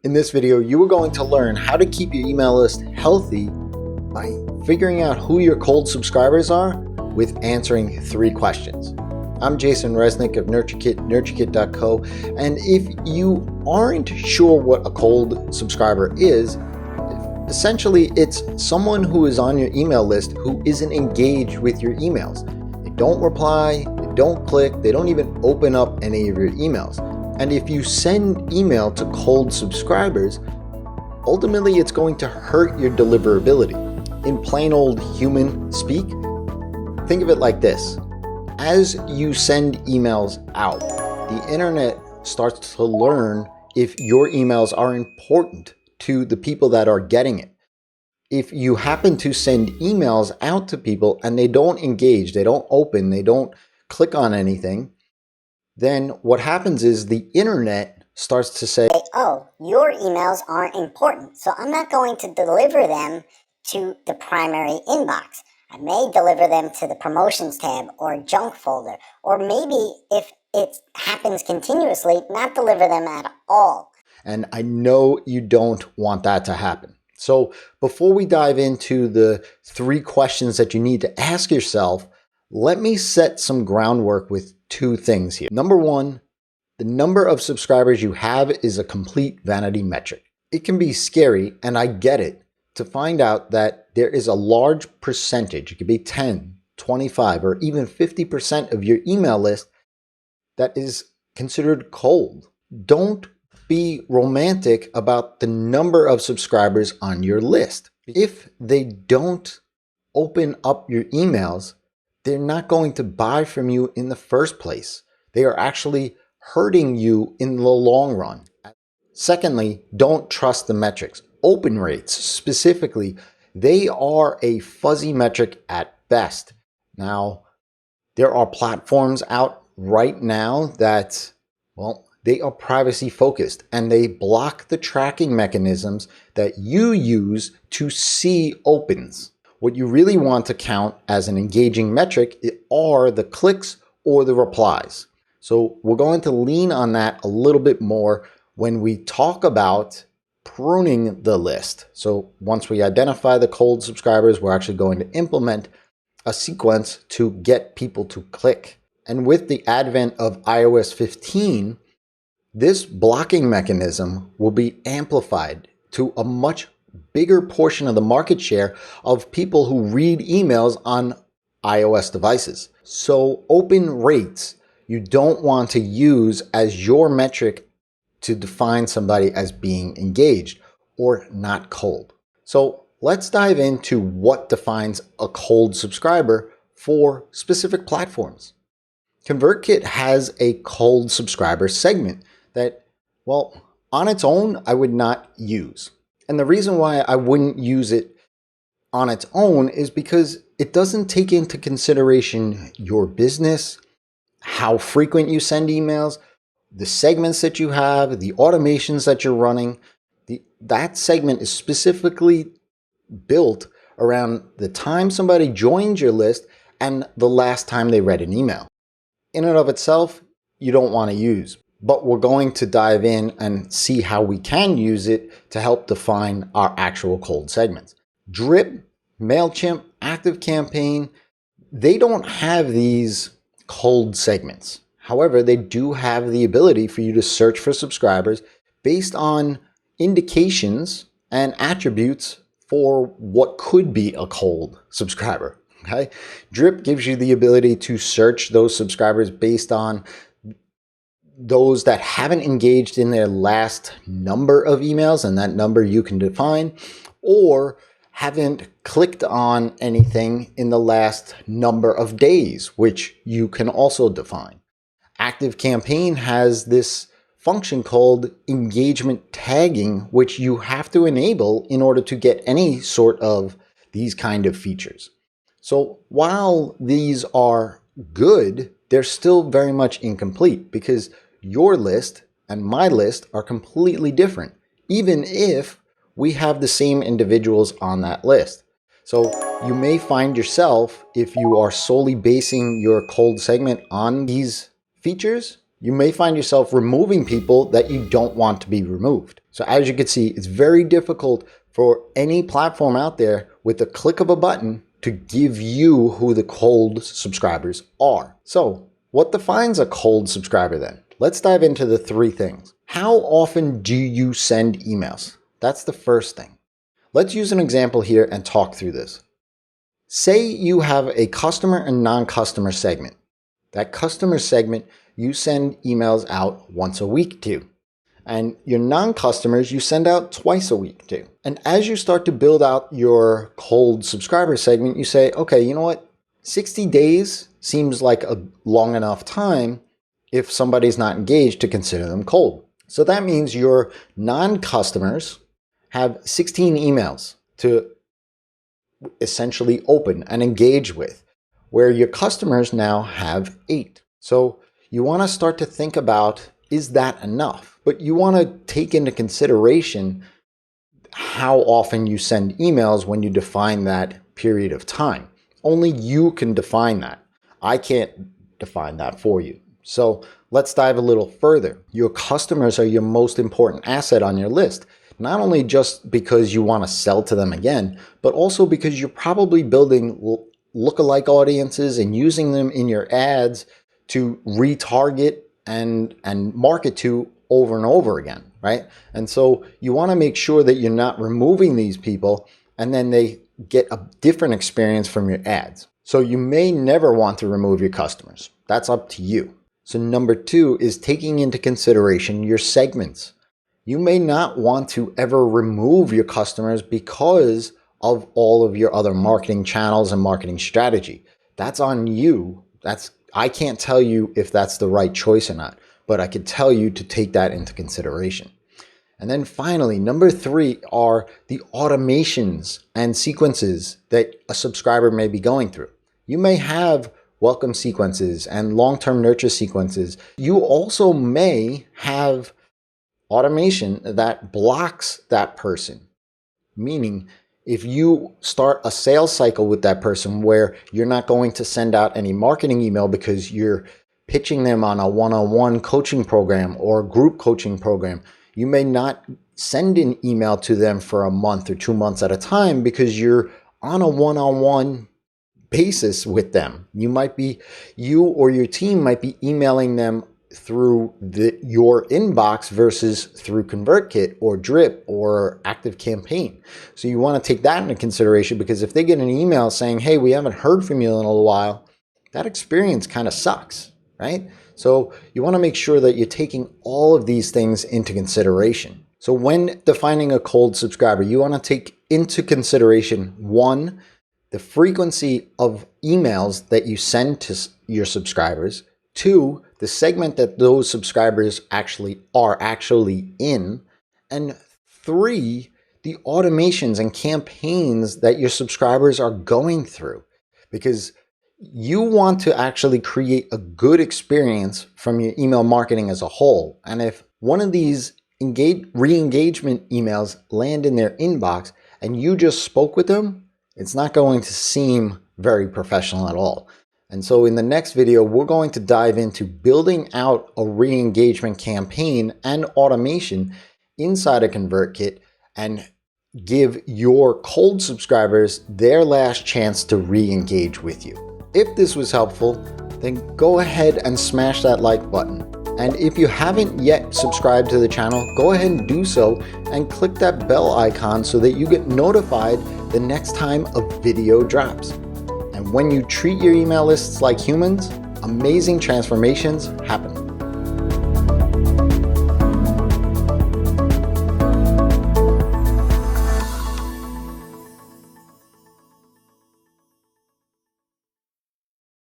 In this video, you are going to learn how to keep your email list healthy by figuring out who your cold subscribers are with answering 3 questions. I'm Jason Resnick of NurtureKit, NurtureKit.co, and if you aren't sure what a cold subscriber is, essentially it's someone who is on your email list who isn't engaged with your emails. They don't reply, they don't click, they don't even open up any of your emails. And if you send email to cold subscribers, ultimately it's going to hurt your deliverability. In plain old human speak, think of it like this. As you send emails out, the internet starts to learn if your emails are important to the people that are getting it. If you happen to send emails out to people and they don't engage, they don't open, they don't click on anything, then what happens is the internet starts to say, oh, your emails aren't important, so I'm not going to deliver them to the primary inbox. I may deliver them to the promotions tab or junk folder, or maybe if it happens continuously, not deliver them at all. And I know you don't want that to happen. So before we dive into the 3 questions that you need to ask yourself, let me set some groundwork with 2 things here. Number 1, the number of subscribers you have is a complete vanity metric. It can be scary, and I get it, to find out that there is a large percentage, it could be 10, 25, or even 50% of your email list that is considered cold. Don't be romantic about the number of subscribers on your list. If they don't open up your emails, they're not going to buy from you in the first place. They are actually hurting you in the long run. Secondly, don't trust the metrics. Open rates, specifically, they are a fuzzy metric at best. Now, there are platforms out right now that, well, they are privacy focused and they block the tracking mechanisms that you use to see opens. What you really want to count as an engaging metric are the clicks or the replies. So we're going to lean on that a little bit more when we talk about pruning the list. So once we identify the cold subscribers, we're actually going to implement a sequence to get people to click. And with the advent of iOS 15, this blocking mechanism will be amplified to a much bigger portion of the market share of people who read emails on iOS devices. So open rates, you don't want to use as your metric to define somebody as being engaged or not cold. So let's dive into what defines a cold subscriber for specific platforms. ConvertKit has a cold subscriber segment that, well, on its own, I would not use. And the reason why I wouldn't use it on its own is because it doesn't take into consideration your business, how frequent you send emails, the segments that you have, the automations that you're running. That segment is specifically built around the time somebody joined your list and the last time they read an email. In and of itself, you don't want to use. But we're going to dive in and see how we can use it to help define our actual cold segments. Drip, MailChimp, ActiveCampaign, they don't have these cold segments. However, they do have the ability for you to search for subscribers based on indications and attributes for what could be a cold subscriber. Okay? Drip gives you the ability to search those subscribers based on those that haven't engaged in their last number of emails, and that number you can define, or haven't clicked on anything in the last number of days, which you can also define. ActiveCampaign has this function called engagement tagging, which you have to enable in order to get any sort of these kind of features. So while these are good, they're still very much incomplete because your list and my list are completely different, even if we have the same individuals on that list. So you may find yourself, if you are solely basing your cold segment on these features, you may find yourself removing people that you don't want to be removed. So as you can see, it's very difficult for any platform out there with the click of a button to give you who the cold subscribers are. So what defines a cold subscriber then? Let's dive into the 3 things. How often do you send emails? That's the first thing. Let's use an example here and talk through this. Say you have a customer and non-customer segment. That customer segment you send emails out once a week to. And your non-customers you send out twice a week to. And as you start to build out your cold subscriber segment, you say, okay, you know what? 60 days seems like a long enough time if somebody's not engaged to consider them cold. So that means your non-customers have 16 emails to essentially open and engage with, where your customers now have 8. So you want to start to think about, is that enough? But you want to take into consideration how often you send emails when you define that period of time. Only you can define that. I can't define that for you. So let's dive a little further. Your customers are your most important asset on your list. Not only just because you want to sell to them again, but also because you're probably building lookalike audiences and using them in your ads to retarget and market to over and over again, right? And so you want to make sure that you're not removing these people and then they get a different experience from your ads. So you may never want to remove your customers. That's up to you. So number 2 is taking into consideration your segments. You may not want to ever remove your customers because of all of your other marketing channels and marketing strategy. That's on you. I can't tell you if that's the right choice or not, but I could tell you to take that into consideration. And then finally, number 3 are the automations and sequences that a subscriber may be going through. You may have welcome sequences and long-term nurture sequences. You also may have automation that blocks that person. Meaning, if you start a sales cycle with that person where you're not going to send out any marketing email because you're pitching them on a one-on-one coaching program or group coaching program, you may not send an email to them for a month or 2 months at a time because you're on a one-on-one basis with them. You or your team might be emailing them through your inbox versus through ConvertKit or Drip or ActiveCampaign. So you want to take that into consideration, because if they get an email saying, hey, we haven't heard from you in a little while, that experience kind of sucks, right? So you want to make sure that you're taking all of these things into consideration. So when defining a cold subscriber, you want to take into consideration 1, the frequency of emails that you send to your subscribers. 2, the segment that those subscribers are actually in. And 3, the automations and campaigns that your subscribers are going through. Because you want to actually create a good experience from your email marketing as a whole. And if one of these re-engagement emails land in their inbox and you just spoke with them, it's not going to seem very professional at all. And so in the next video, we're going to dive into building out a re-engagement campaign and automation inside of ConvertKit and give your cold subscribers their last chance to re-engage with you. If this was helpful, then go ahead and smash that like button. And if you haven't yet subscribed to the channel, go ahead and do so and click that bell icon so that you get notified the next time a video drops. And when you treat your email lists like humans, amazing transformations happen.